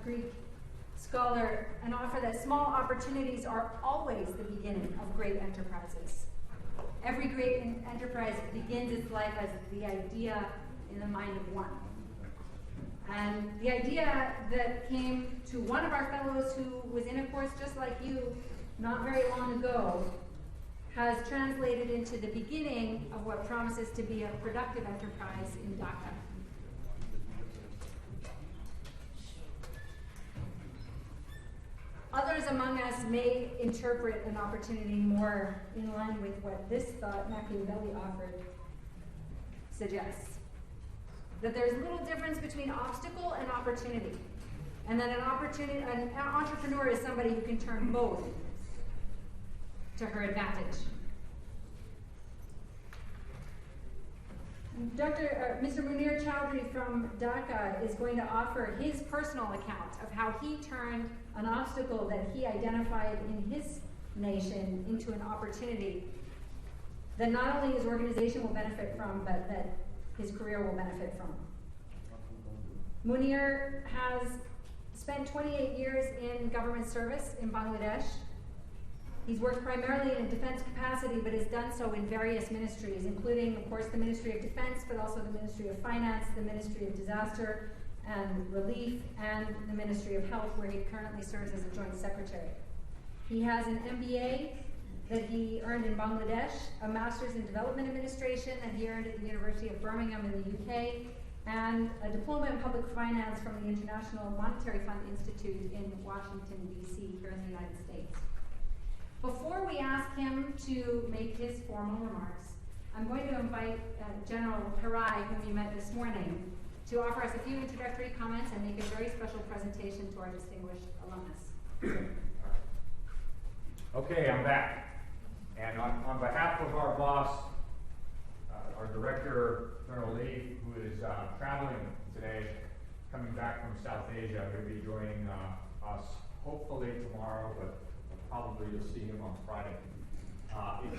Greek scholar, and offer that small opportunities are always the beginning of great enterprises. Every great enterprise begins its life as the idea in the mind of one. And the idea that came to one of our fellows who was in a course just like you not very long ago has translated into the beginning of what promises to be a productive enterprise in Dhaka. Others among us may interpret an opportunity more in line with what this thought Machiavelli offered suggests. That there's little difference between obstacle and opportunity. And that an entrepreneur is somebody who can turn both to her advantage. Mr. Munir Chowdhury from Dhaka is going to offer his personal account of how he turned an obstacle that he identified in his nation into an opportunity that not only his organization will benefit from, but that his career will benefit from. Munir has spent 28 years in government service in Bangladesh. He's worked primarily in a defense capacity, but has done so in various ministries, including, of course, the Ministry of Defense, but also the Ministry of Finance, the Ministry of Disaster and Relief, and the Ministry of Health, where he currently serves as a joint secretary. He has an MBA that he earned in Bangladesh, a Master's in Development Administration that he earned at the University of Birmingham in the UK, and a diploma in public finance from the International Monetary Fund Institute in Washington, D.C., here in the United States. Before we ask him to make his formal remarks, I'm going to invite General Harai, whom you met this morning, to offer us a few introductory comments and make a very special presentation to our distinguished alumnus. Okay, I'm back. And on behalf of our boss, our director, Colonel Lee, who is traveling today, coming back from South Asia, will be joining us hopefully tomorrow, but probably you'll see him on Friday.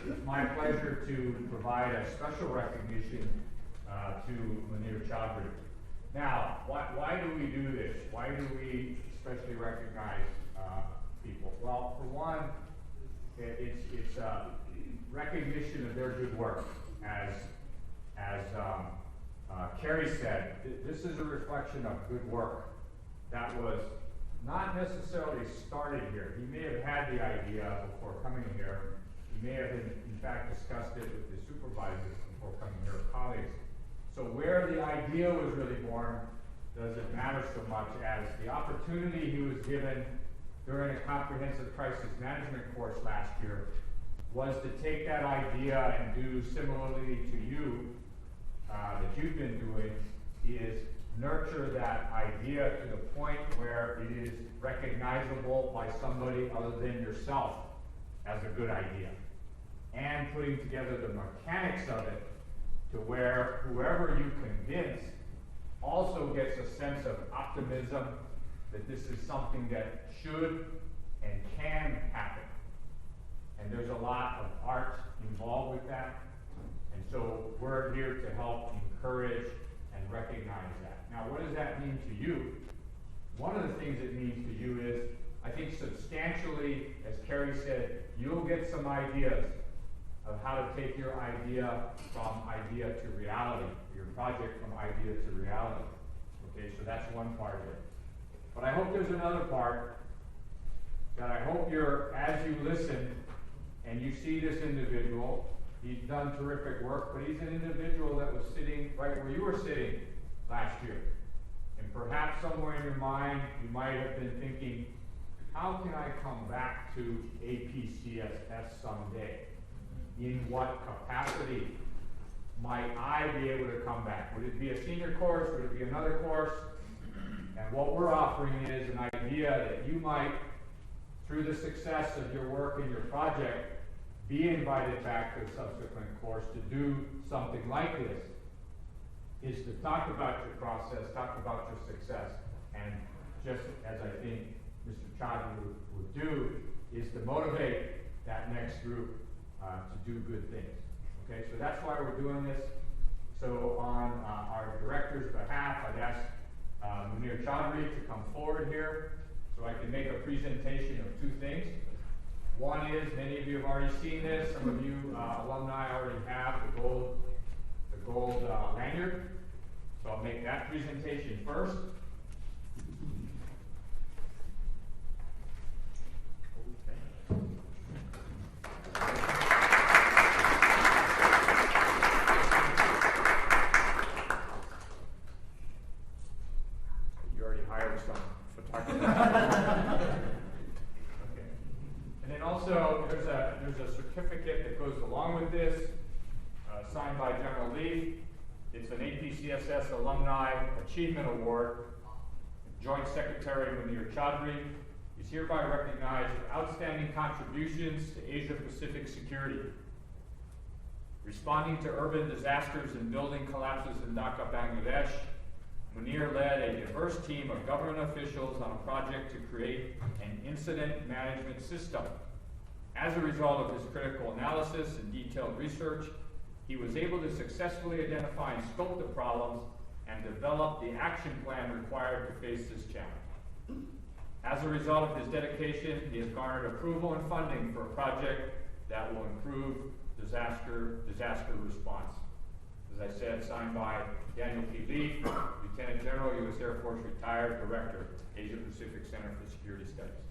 It's my pleasure to provide a special recognition to Munir Chowdhury. Now, why do we do this? Why do we especially recognize people? Well, for one, it's recognition of their good work. As Carrie said, this is a reflection of good work that was not necessarily started here. He may have had the idea before coming here. He may have, in fact, discussed it with his supervisors before coming here, colleagues. So where the idea was really born doesn't matter so much as the opportunity he was given during a comprehensive crisis management course last year was to take that idea and do similarly to you, that you've been doing, is nurture that idea to the point where it is recognizable by somebody other than yourself as a good idea. And putting together the mechanics of it to where whoever you convince also gets a sense of optimism that this is something that should and can happen. And there's a lot of art involved with that. And so we're here to help encourage and recognize that. Now, what does that mean to you? One of the things it means to you is, I think substantially, as Carrie said, you'll get some ideas of how to take your idea from idea to reality, your project from idea to reality. Okay, so that's one part of it. But I hope there's another part that I hope as you listen and you see this individual, he's done terrific work, but he's an individual that was sitting right where you were sitting last year. And perhaps somewhere in your mind, you might have been thinking, how can I come back to APCSS someday? In what capacity might I be able to come back? Would it be a senior course? Would it be another course? And what we're offering is an idea that you might, through the success of your work and your project, be invited back to a subsequent course to do something like this, is to talk about your process, talk about your success, and just as I think Mr. Chowdhury would do, is to motivate that next group to do good things. Okay, so that's why we're doing this. So on our director's behalf, I'd ask Munir Chowdhury to come forward here so I can make a presentation of two things. One is, many of you have already seen this, some of you alumni already have the gold lanyard. So I'll make that presentation first. You already hired some photographers. Okay. And then also, there's a certificate that goes along with this, signed by General Lee. It's an APCSS Alumni Achievement Award. Joint Secretary Munir Chowdhury is hereby recognized for outstanding contributions to Asia-Pacific security. Responding to urban disasters and building collapses in Dhaka, Bangladesh, Munir led a diverse team of government officials on a project to create an incident management system. As a result of his critical analysis and detailed research, he was able to successfully identify and scope the problems and develop the action plan required to face this challenge. As a result of his dedication, he has garnered approval and funding for a project that will improve disaster response. As I said, signed by Daniel P. Lee, Lieutenant General, U.S. Air Force, retired Director, Asia Pacific Center for Security Studies.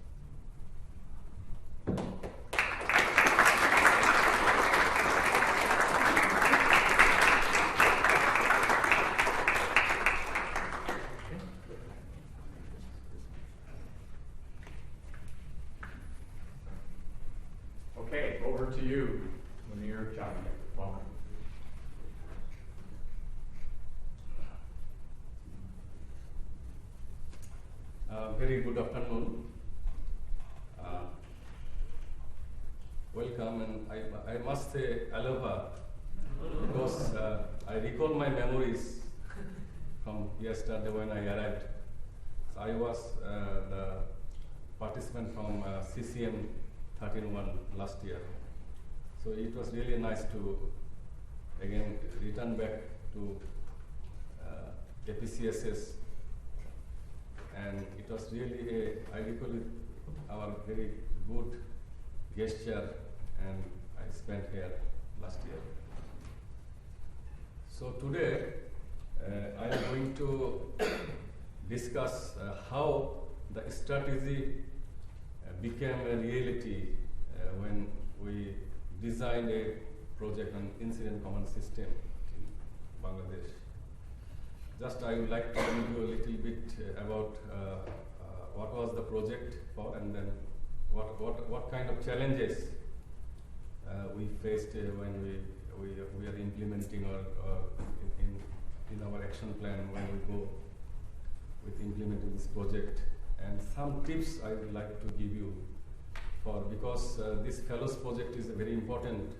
Okay, over to you, Munir Chowdhury. Welcome. Very good afternoon. Welcome, and I must say aloha because I recall my memories from yesterday when I arrived. So I was the participant from CCM 13-1 last year. So it was really nice to again return back to APCSS, and it was really I recall our very good gesture, and I spent here last year. So today I am going to discuss how the strategy became a reality when we designed a project on incident command system in Bangladesh. Just I would like to give you a little bit about what was the project for, and then what kind of challenges we faced when we are implementing or in our action plan when we go with implementing this project, and some tips I would like to give you because this fellows project is a very important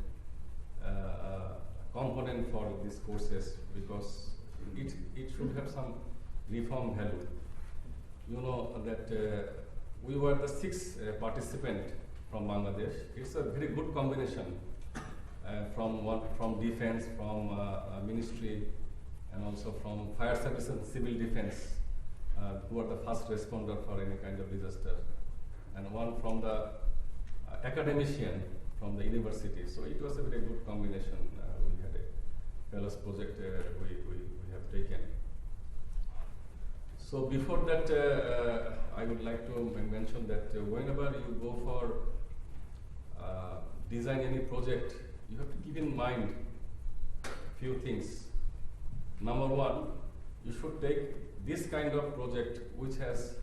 component for these courses, because it should have some reform value. You know that we were the sixth participant from Bangladesh. It's a very good combination from defense, from ministry, and also from fire service and civil defense, who are the first responder for any kind of disaster, and one from the academician from the university. So it was a very good combination. We had a fellows project we have taken. So before that, I would like to mention that whenever you go for design any project, you have to keep in mind a few things. Number one, you should take this kind of project which has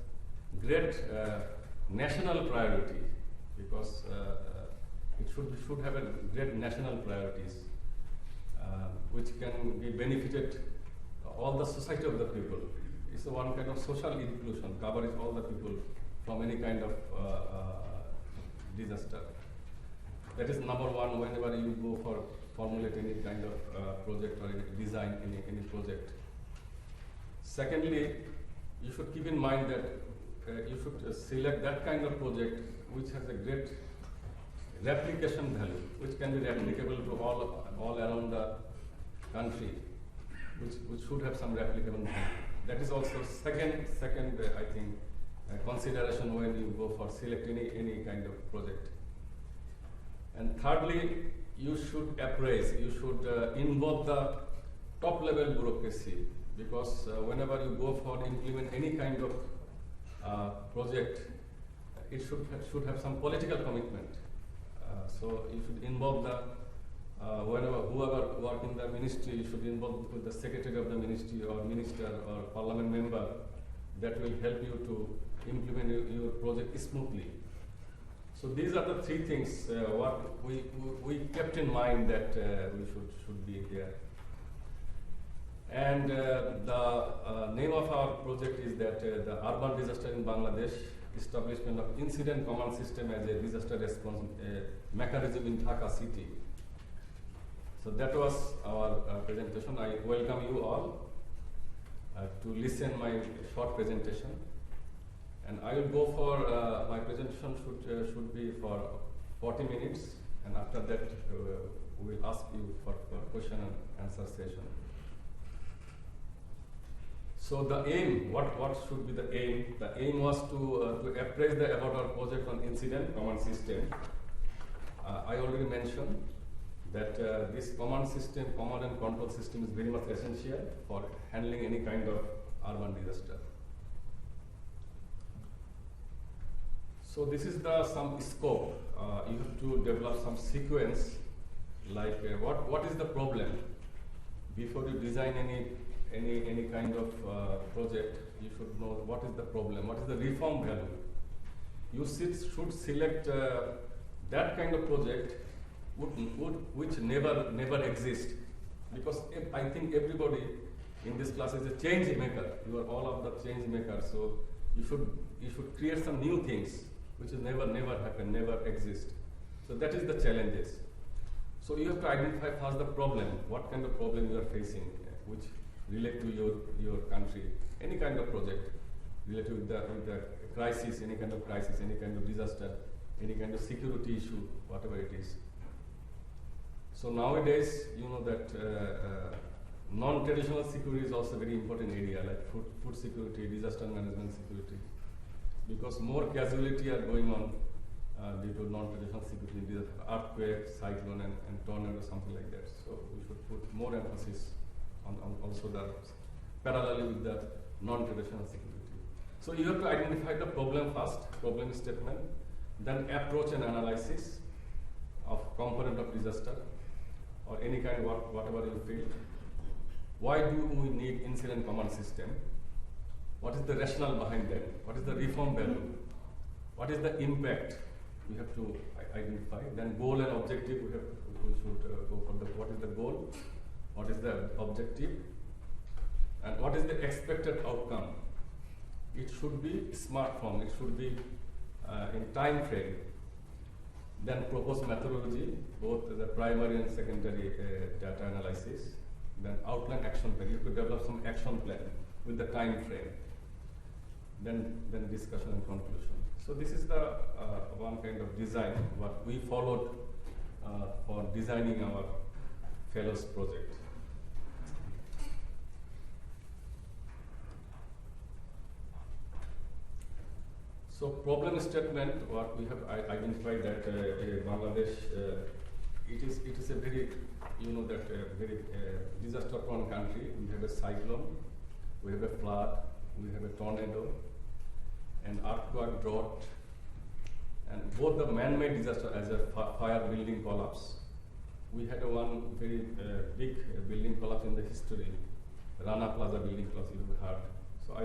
great national priority, because it should have a great national priorities which can be benefited all the society of the people. It's a one kind of social inclusion, covering all the people from any kind of disaster. That is number one whenever you go for formulate any kind of project or any design any project. Secondly, you should keep in mind that you should select that kind of project which has a great replication value, which can be replicable to all around the country, which should have some replicable value. that is also second I think consideration when you go for select any kind of project. And thirdly, you should appraise, you should involve the top level bureaucracy, because whenever you go for implement any kind of project, it should have some political commitment. So you should involve the whoever work in the ministry, you should involve with the secretary of the ministry or minister or parliament member. That will help you to implement your project smoothly. So these are the three things what we kept in mind that we should be there. And the name of our project is that the Urban Disaster in Bangladesh, establishment of Incident Command System as a disaster response mechanism in Dhaka city. So that was our presentation. I welcome you all to listen my short presentation. And I will go for, my presentation should be for 40 minutes, and after that we will ask you for question and answer session. So the aim, what should be the aim? The aim was to appraise about our project on incident command system. I already mentioned that this command and control system is very much essential for handling any kind of urban disaster. So this is some scope. You have to develop some sequence, like what is the problem before you design any kind of project. You should know what is the problem, what is the reform value. You should select that kind of project which never exist, because I think everybody in this class is a change maker. You are all of the change makers, so you should create some new things which will never happen, never exist. So that is the challenges. So you have to identify first the problem, what kind of problem you are facing, which relate to your country, any kind of project related with the crisis, any kind of crisis, any kind of disaster, any kind of security issue, whatever it is. So nowadays, you know that non-traditional security is also a very important area, like food security, disaster management security, because more casualty are going on due to non-traditional security, earthquake, cyclone, and tornado, something like that. So we should put more emphasis on also the parallel with the non-traditional security. So you have to identify the problem first, problem statement, then approach and analysis of component of disaster or any kind of whatever you feel. Why do we need incident command system? What is the rationale behind that? What is the reform value? What is the impact? We have to identify. Then goal and objective, we should go for what is the goal, what is the objective, and what is the expected outcome. It should be smart form, it should be in time frame. Then propose methodology, both the primary and secondary data analysis. Then outline action plan. You could develop some action plan with the time frame. Then discussion and conclusion. So this is the one kind of design what we followed for designing our fellows project. So problem statement, what we have identified that Bangladesh, it is a very, very disaster-prone country. We have a cyclone, we have a flood, we have a tornado, and earthquake, drought, and both the man-made disaster as a fire building collapse. We had one very big building collapse in the history, Rana Plaza building collapse, you have heard. So I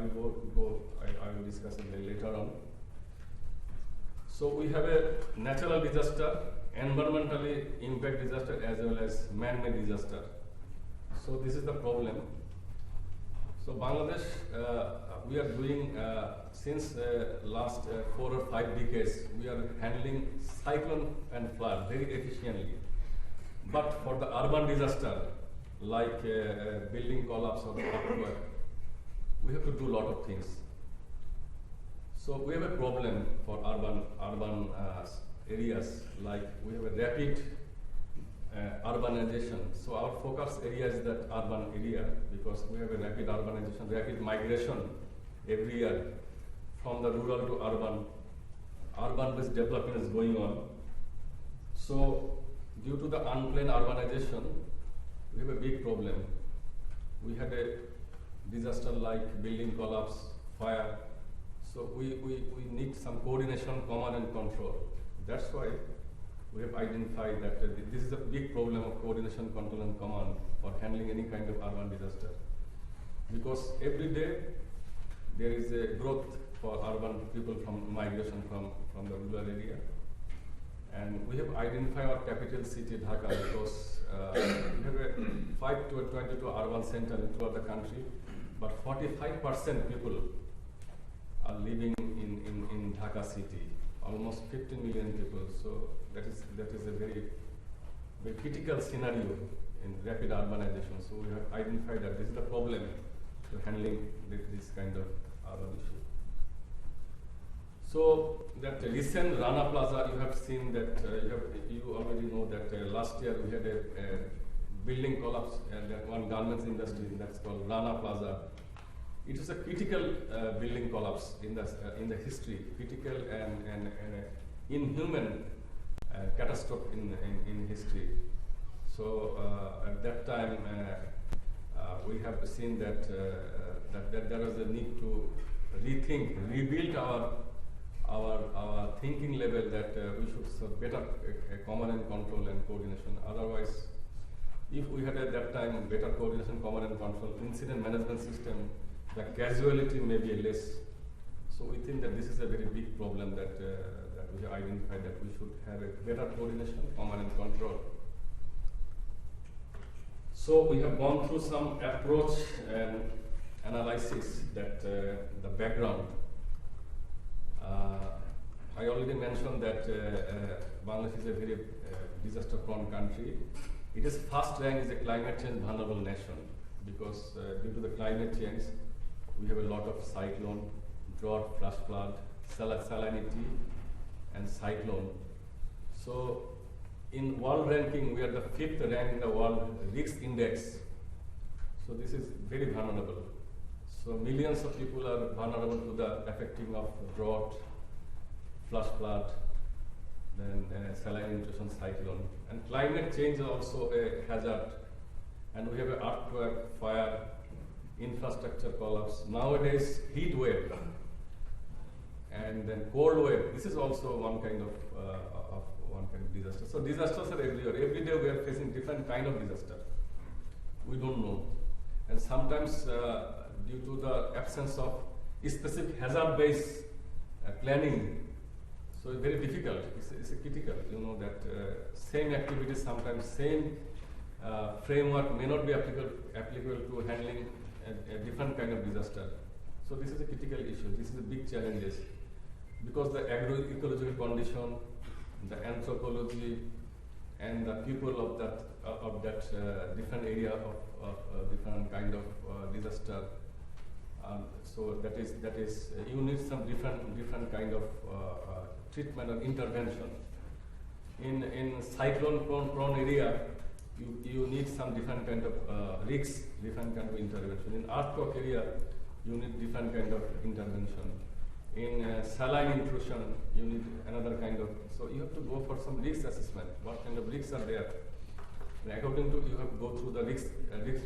will discuss it later on. So we have a natural disaster, environmentally impact disaster, as well as man-made disaster. So this is the problem. So Bangladesh, we are doing, since last 4 or 5 decades, we are handling cyclone and flood very efficiently. But for the urban disaster, like building collapse or earthquake, we have to do a lot of things. So we have a problem for urban areas, like we have a rapid urbanization. So our focus area is that urban area because we have a rapid urbanization, rapid migration every year from the rural to urban. Urban-based development is going on. So due to the unplanned urbanization, we have a big problem. We had a disaster like building collapse, fire. So we need some coordination, command and control. That's why we have identified that this is a big problem of coordination, control and command for handling any kind of urban disaster. Because every day there is a growth for urban people from migration from the rural area. And we have identified our capital city, Dhaka, because we have a 5 to 22 urban centers throughout the country, but 45% people are living in Dhaka city, almost 15 million people. So that is a very critical scenario in rapid urbanization. So we have identified that this is the problem to handling this kind of urban issue. So that recent Rana Plaza, you have seen that you already know that last year we had a building collapse and that one garments industry that's called Rana Plaza. It is a critical building collapse in the history, critical and inhuman catastrophe in history. So at that time we have seen that there was a need to rebuild our thinking level that we should have better command and control and coordination. Otherwise, if we had at that time better coordination, command and control, incident management system, the casualty may be less. So we think that this is a very big problem that we have identified that we should have a better coordination, command and control. So we have gone through some approach and analysis that the background. I already mentioned that Bangladesh is a very disaster-prone country. It is first ranked as a climate change vulnerable nation because due to the climate change, we have a lot of cyclone, drought, flash flood, salinity, and cyclone. So in world ranking, we are the 5th rank in the world risk index. So this is very vulnerable. So millions of people are vulnerable to the affecting of drought, flash flood, then saline intrusion, cyclone. And climate change is also a hazard. And we have an earthquake, fire, infrastructure collapse. Nowadays, heat wave, and then cold wave. This is also one kind of disaster. So disasters are everywhere. Every day we are facing different kind of disaster. We don't know. And sometimes due to the absence of specific hazard-based planning, so it's very difficult. It's critical. You know that same activities sometimes same framework may not be applicable to handling a different kind of disaster. So this is a critical issue. This is a big challenges because the agroecological condition, the anthropology, and the people of that different area of different kind of disaster. So that is you need some different kind of treatment and intervention. In cyclone prone area, you need some different kind of risks, different kind of intervention. In earthquake area, you need different kind of intervention. In saline intrusion, you need another kind of. So you have to go for some risk assessment. What kind of risks are there? And according to you have to go through the risk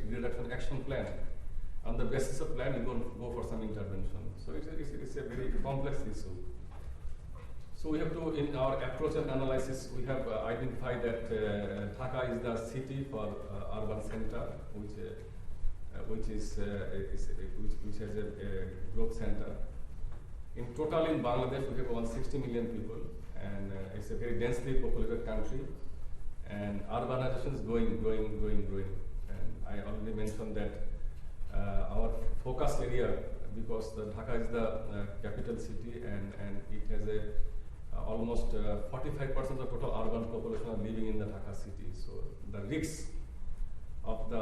reduction action plan. On the basis of plan, you go for some intervention. So it's a very complex issue. So we have to, in our approach and analysis, we have identified that Dhaka is the city for urban center, which has a growth center. In total in Bangladesh, we have 160 million people, and it's a very densely populated country, and urbanization is growing. And I already mentioned that our focus area, because Dhaka is the capital city, and it has a almost 45% of the total urban population are living in the Dhaka city. So the risks of the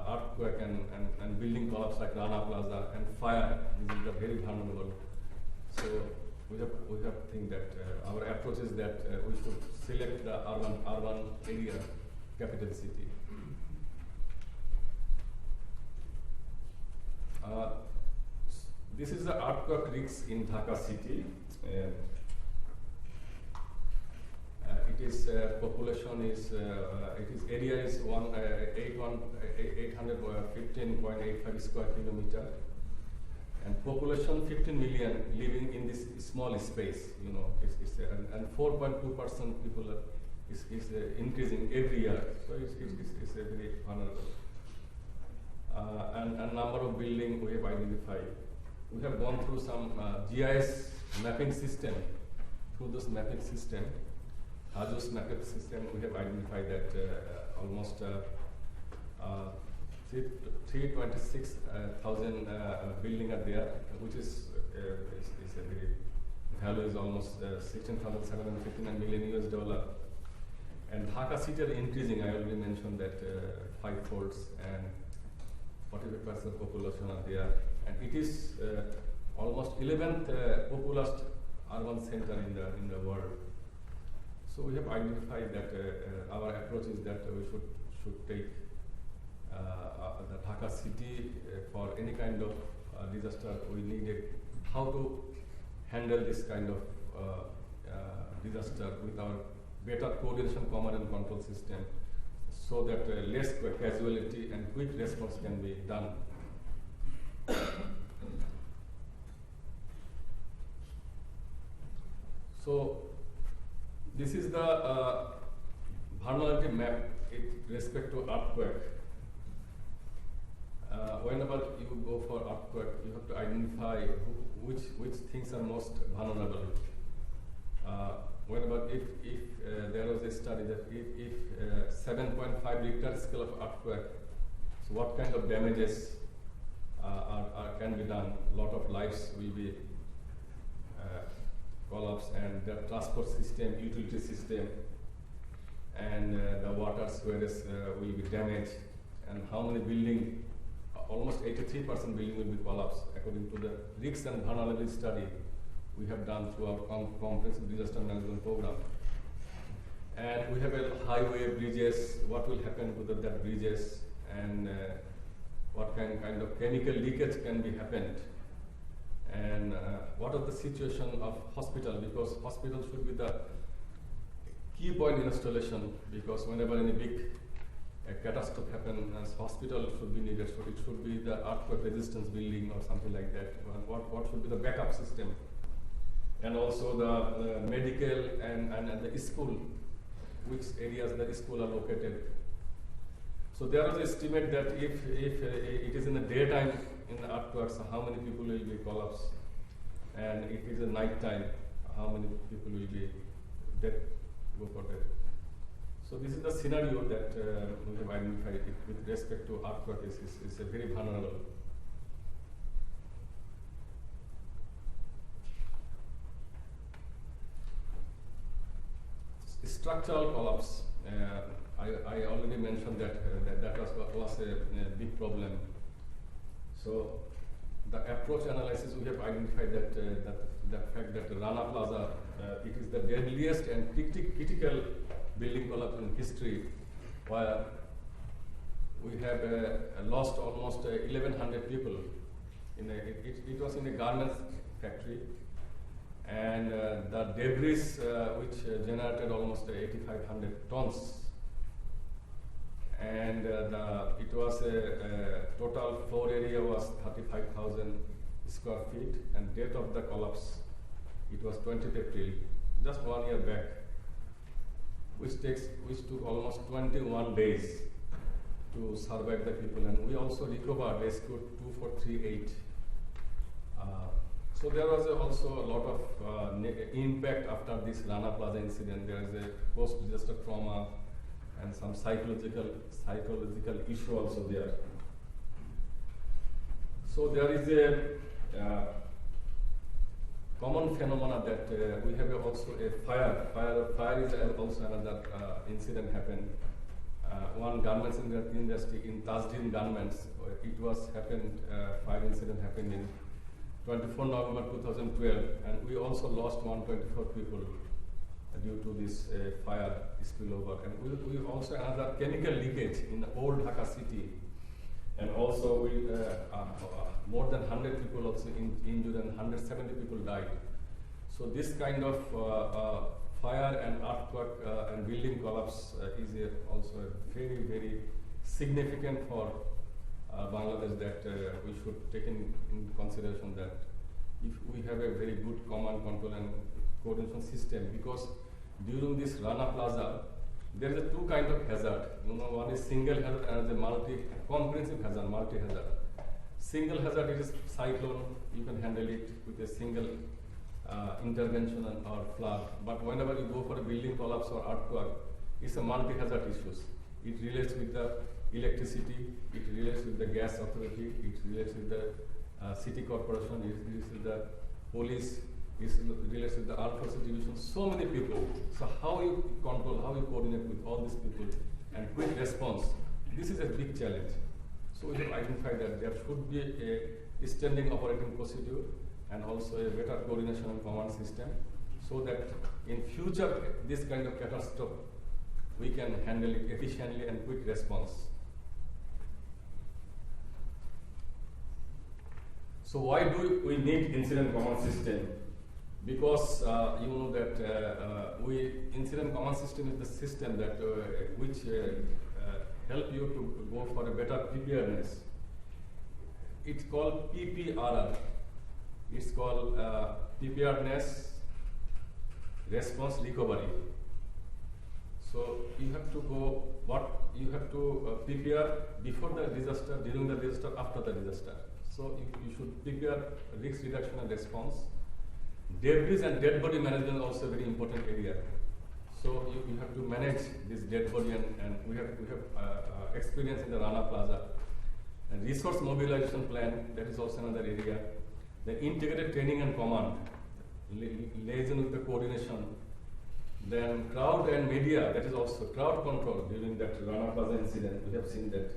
earthquake and building collapse like Rana Plaza and fire, this is very vulnerable. So we have think that our approach is that we should select the urban area capital city. This is the earthquake risk in Dhaka city. It is population is its area is 815.85 square kilometer, and population 15 million living in this small space. You know, and 4.2% people is increasing every year. So it's a very vulnerable. And number of building we have identified. We have gone through some GIS mapping system. Through this mapping system, Hajo's mapping system, we have identified that almost 326,000 building are there, which is a very value is almost $16,759 million US. And Dhaka city are increasing. I already mentioned that 5-folds, and 45% population are there, and it is almost 11th populous urban center in the world. So we have identified that our approach is that we should take the Dhaka city for any kind of disaster. We need how to handle this kind of disaster with our better coordination, command and control system, so that less casualty and quick response can be done. So this is the vulnerability map with respect to earthquake. Whenever you go for earthquake, you have to identify which things are most vulnerable. Whenever if there was a study that if 7.5 Richter scale of earthquake, so what kind of damages can be done? A lot of lives will be collapsed, and the transport system, utility system, and the water sewers will be damaged, and how many building? Almost 83% building will be collapsed according to the risks and vulnerability study we have done through our comprehensive disaster management program. And we have a highway, bridges, what will happen to that bridges, and what kind of chemical leakage can be happened, and what is the situation of hospital, because hospital should be the key point in installation, because whenever any big catastrophe happens, hospital should be needed, so it should be the earthquake resistance building or something like that. What should be the backup system? And also the medical and the school, which areas the school are located. So there is an estimate that if it is in the daytime in the earthquakes, how many people will be collapsed, and if it is a night time, how many people will be dead, go for death. So this is the scenario that we have identified with respect to earthquake is a very vulnerable. Structural collapse. I already mentioned that that was a big problem. So the approach analysis, we have identified that the fact that Rana Plaza it is the deadliest and critical building collapse in history, where we have lost almost 1,100 people. It was in a garment factory, and the debris which generated almost 8,500 tons, and it was a total floor area was 35,000 square feet, and date of the collapse it was 20th April, just 1 year back, which took almost 21 days to survive the people, and we also rescued 2438. So there was also a lot of impact after this Rana Plaza incident. There is a post-disaster trauma and some psychological issue also there. So there is a common phenomena that we have also a fire. Fire is also another incident happened. One garments industry in Tajdin Garments, fire incident happened in 24 November 2012, and we also lost 124 people due to this fire spillover. And we also another chemical leakage in the old Dhaka city. And also we more than 100 people also injured and 170 people died. So this kind of fire and earthquake and building collapse is also very, very significant for Bangladesh, that we should take in consideration that if we have a very good command, control and coordination system, because during this Rana Plaza, there is two kinds of hazard. One is single hazard and the comprehensive hazard, multi-hazard. Single hazard, it is cyclone, you can handle it with a single intervention or flood. But whenever you go for a building collapse or earthquake, it's a multi-hazard issues. It relates with the electricity, it relates with the gas authority, it relates with the city corporation, it relates with the police, it relates with the armed forces division, so many people. So how you control, how you coordinate with all these people and quick response, this is a big challenge. So we have identified that there should be a standing operating procedure and also a better coordination and command system, so that in future this kind of catastrophe we can handle it efficiently and quick response. So why do we need incident command system? Because you know that incident command system is the system that which help you to go for a better preparedness. It's called PPRR. It's called preparedness, response, recovery. So you have to prepare before the disaster, during the disaster, after the disaster. So you should prepare risk reduction and response. Debris and dead body management is also a very important area. So you have to manage this dead body, and we have experience in the Rana Plaza. And resource mobilization plan, that is also another area. The integrated training and command, liaison with the coordination. Then crowd and media, that is also crowd control during that Rana Plaza incident. We have seen that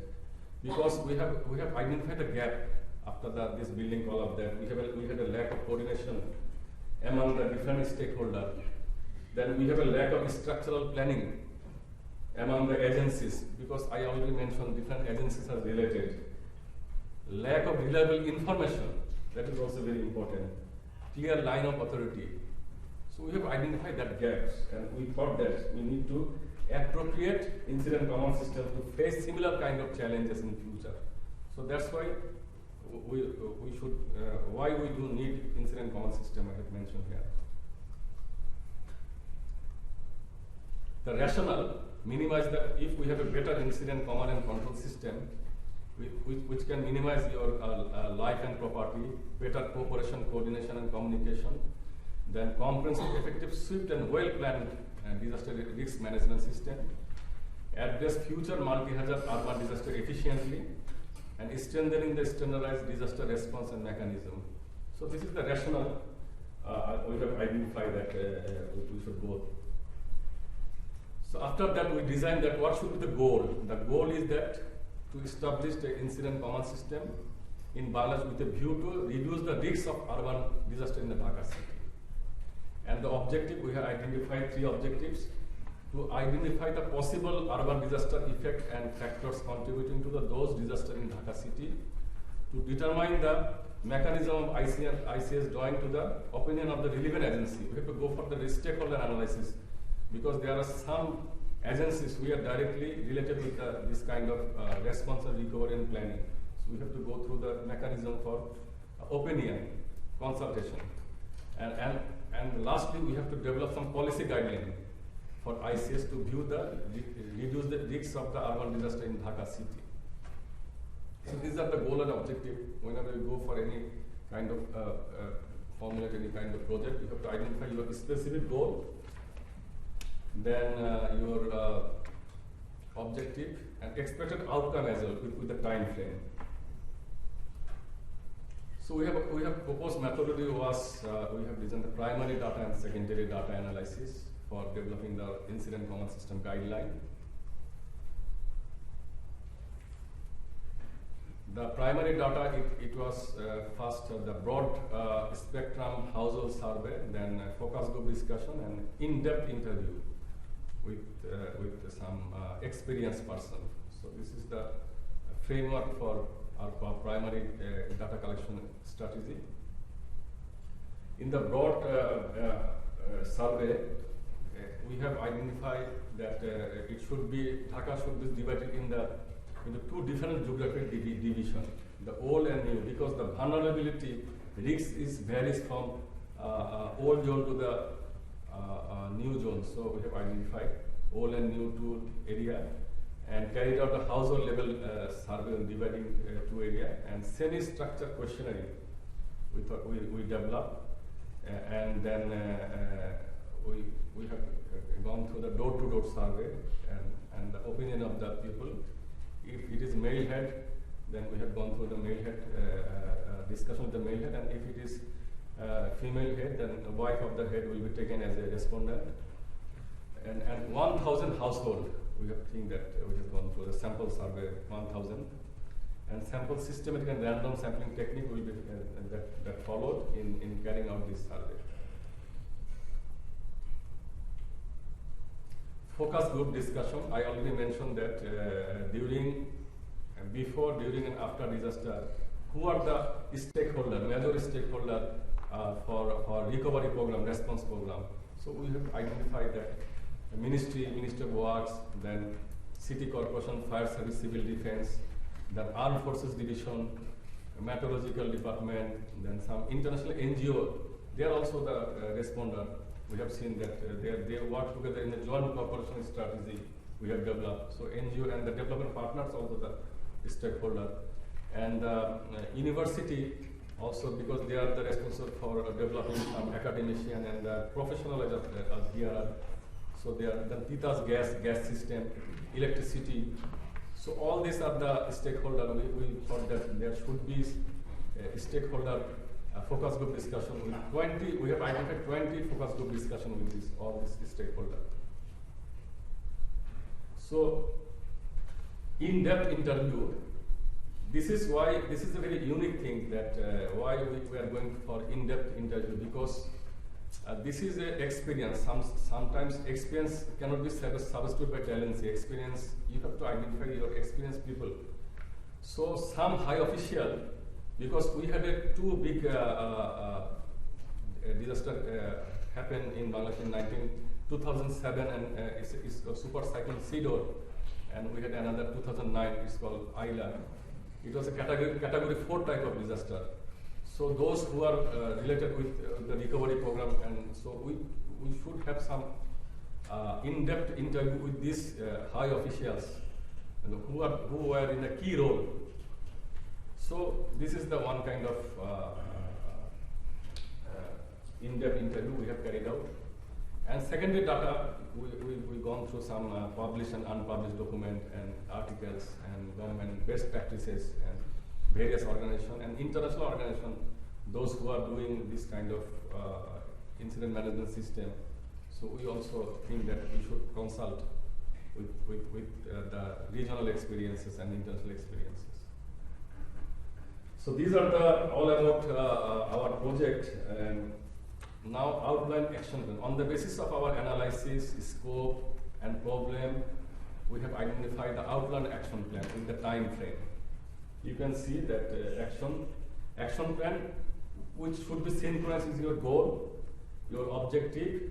because we have identified a gap after this building collapse, that we had a lack of coordination among the different stakeholders. Then we have a lack of structural planning among the agencies, because I already mentioned different agencies are related. Lack of reliable information, that is also very important. Clear line of authority. So we have identified that gaps, and we thought that we need to appropriate incident command system to face similar kind of challenges in future. So that's why we should why we do need incident command system, I have mentioned here. The rationale, minimize if we have a better incident command and control system, which can minimize your life and property, better cooperation, coordination and communication, then comprehensive, effective, swift and well-planned disaster risk management system, address future multi-hazard urban disaster efficiently, and strengthening the standardized disaster response and mechanism. So this is the rationale we have identified that we should go. So after that, we designed that what should be the goal. The goal is that to establish the incident command system in Bangladesh with a view to reduce the risks of urban disaster in the Dhaka city. And the objective, we have identified 3 objectives: to identify the possible urban disaster effect and factors contributing to those disasters in Dhaka city, to determine the mechanism of ICS drawing to the opinion of the relevant agency. We have to go for the stakeholder analysis, because there are some agencies we are directly related with this kind of response and recovery and planning. So we have to go through the mechanism for opinion, consultation. And lastly, we have to develop some policy guideline for ICS to reduce the risks of the urban disaster in Dhaka city. So these are the goal and objective. Whenever you go for any kind of formulate any kind of project, you have to identify your specific goal, then your objective and expected outcome as well with the time frame. So we have proposed methodology was we have designed the primary data and secondary data analysis for developing the incident command system guideline. The primary data, it was first the broad spectrum household survey, then focus group discussion and in-depth interview with some experienced person. So this is the framework for our primary data collection strategy. In the broad survey, we have identified that Dhaka should be divided into two different geographic division, the old and new, because the vulnerability risk varies from old zone to the new zone. So we have identified old and new two area and carried out the household level survey on dividing two area, and semi-structured questionnaire we developed, and then we have gone through the door-to-door survey and the opinion of the people. If it is male head, then we have gone through the male head discussion with the male head, and if it is female head, then the wife of the head will be taken as a respondent. And 1,000 household, we have think that we have gone through the sample survey 1,000, and sample systematic and random sampling technique will be that followed in carrying out this survey. Focus group discussion, I already mentioned that before, during and after disaster, who are the stakeholder, major stakeholder for recovery program, response program. So we have identified that the Ministry of Works, then City Corporation, Fire Service, Civil Defense, then Armed Forces Division, Meteorological Department, then some international NGO, they are also the responder. We have seen that they work together in a joint cooperation strategy we have developed. So NGO and the development partners also the stakeholder. And university also, because they are the responsible for developing some academician and professional as DRR. So they are the TITAS gas system, electricity. So all these are the stakeholder. We thought that there should be a stakeholder focus group discussion with 20. We have identified 20 focus group discussion with all these stakeholders. So in-depth interview. This is why this is a very unique thing that why we are going for in-depth interview, because this is an experience. Sometimes experience cannot be substituted by talent. Experience, you have to identify your experienced people. So some high official, because we had two big disaster happen in Bangladesh in 2007, and it's a super cyclone Sidor, and we had another 2009. It's called Ayla. It was a category 4 type of disaster. So those who are related with the recovery program, and so we should have some in-depth interview with these high officials who were in a key role. So this is the one kind of in-depth interview we have carried out. And secondary data, we've gone through some published and unpublished document and articles and government best practices and various organizations and international organizations, those who are doing this kind of incident management system. So we also think that we should consult with the regional experiences and international experiences. So these are all about our project. And now outline action plan. On the basis of our analysis, scope and problem, we have identified the outline action plan in the time frame. You can see that action plan, which should be synchronized with your goal, your objective,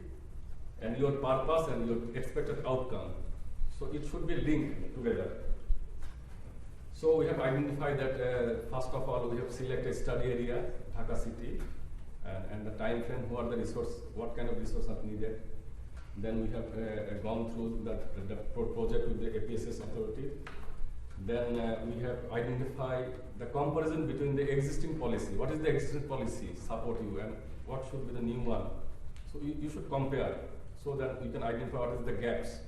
and your purpose and your expected outcome. So it should be linked together. So we have identified that first of all we have selected study area, Dhaka city, and the time frame, who are the resource, what kind of resources are needed. Then we have gone through the project with the APCSS authority. Then we have identified the comparison between the existing policy. What is the existing policy support you, and what should be the new one? So you should compare so that you can identify what is the gaps.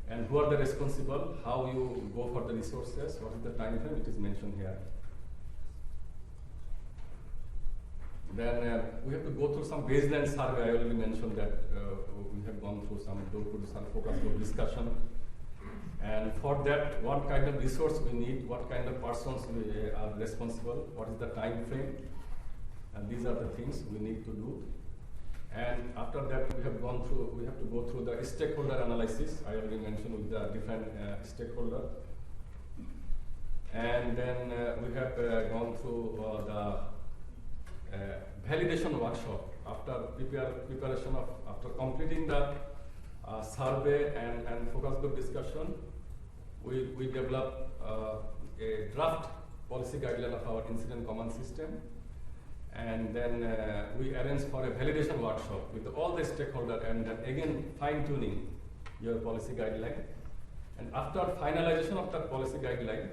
And who are the responsible, how you go for the resources, what is the time frame, it is mentioned here. Then we have to go through some baseline survey. I already mentioned that we have gone through some focus group discussion. And for that, what kind of resource we need, what kind of persons we are responsible, what is the time frame, and these are the things we need to do. And after that, we have to go through the stakeholder analysis. I already mentioned with the different stakeholder. And then we have gone through the validation workshop. After preparation of, after completing the survey and focus group discussion, we developed a draft policy guideline of our incident command system. And then we arranged for a validation workshop with all the stakeholders, and then again fine-tuning your policy guideline. And after finalization of that policy guideline,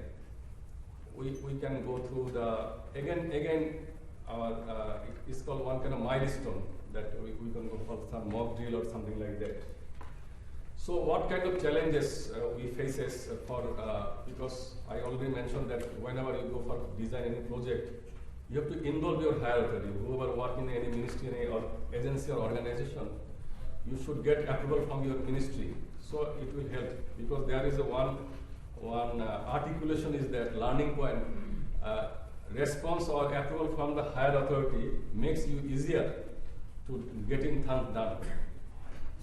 we can go through the again our it's called one kind of milestone that we can go for some mock drill or something like that. So what kind of challenges we faces for because I already mentioned that whenever you go for design any project, you have to involve your higher authority. Whoever work in any ministry or agency or organization, you should get approval from your ministry. So it will help, because there is a one articulation is that learning point. Response or approval from the higher authority makes you easier to getting things done.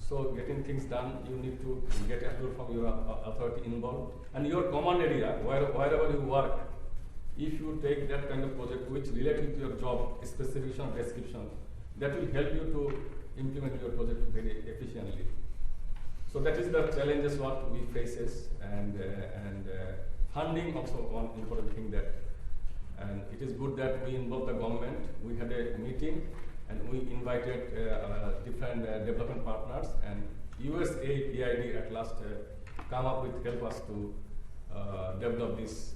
So getting things done, you need to get approval from your authority involved. And your command area, wherever you work, if you take that kind of project which relates with your job specification, description, that will help you to implement your project very efficiently. So that is the challenges what we faces, and funding also one important thing that, and it is good that we involve the government. We had a meeting and we invited different development partners, and USAID at last come up with help us to develop this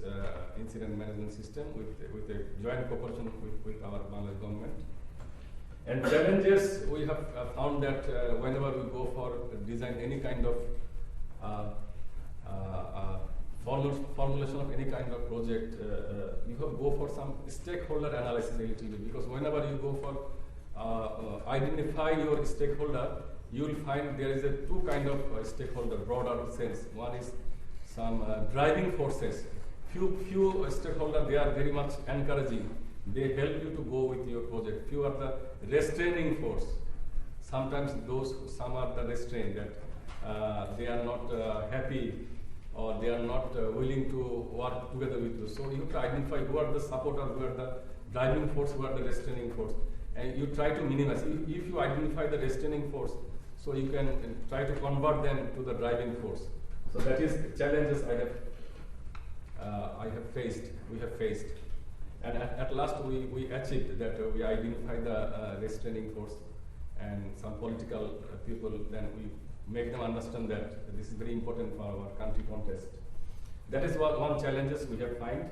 incident management system with a joint cooperation with our Bangladesh government. And challenges, we have found that whenever we go for design any kind of formulation of any kind of project, you have to go for some stakeholder analysis a little bit, because whenever you go for identify your stakeholder, you will find there is a two kind of stakeholder, broader sense. One is some driving forces. Few stakeholders, they are very much encouraging. They help you to go with your project. Few are the restraining force. Sometimes some are the restraint, that they are not happy, or they are not willing to work together with you. So you have to identify who are the supporters, who are the driving force, who are the restraining force. And you try to minimize. If you identify the restraining force, so you can try to convert them to the driving force. So that is challenges we have faced. And at last we achieved that we identify the restraining force and some political people, then we make them understand that this is very important for our country context. That is one challenges we have find.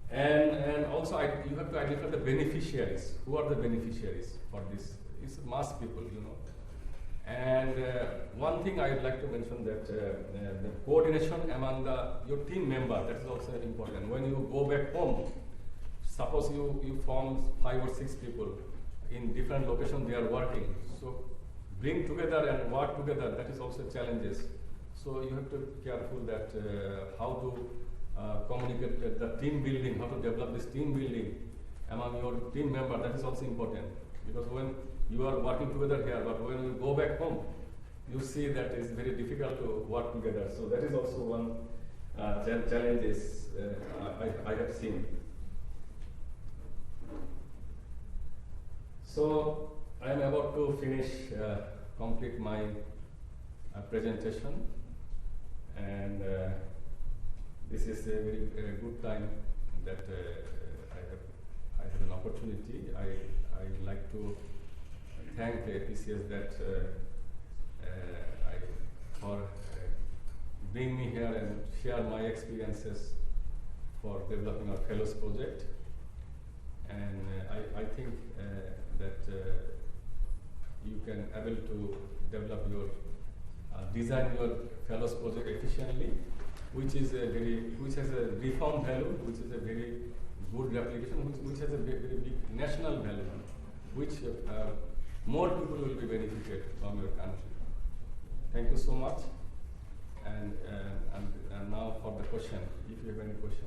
And also you have to identify the beneficiaries. Who are the beneficiaries for this? It's mass people, you know. And one thing I would like to mention that the coordination among your team member, that is also important. When you go back home, suppose you form 5 or 6 people in different locations, they are working. So bring together and work together, that is also challenges. So you have to be careful that how to communicate the team building, how to develop this team building among your team member, that is also important. Because when you are working together here, but when you go back home, you see that it's very difficult to work together. So that is also one challenges I have seen. So I am about to finish, complete my presentation, and this is a very good time that I have an opportunity. I would like to thank APCSS that for bringing me here and share my experiences for developing our fellows project. And I think that you can able to develop your design your fellows project efficiently, which has a reform value, which is a very good application, which has a very big national value, which more people will be benefited from your country. Thank you so much. and now for the question, if you have any question.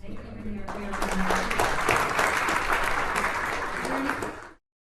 Thank you, Munir. Are there any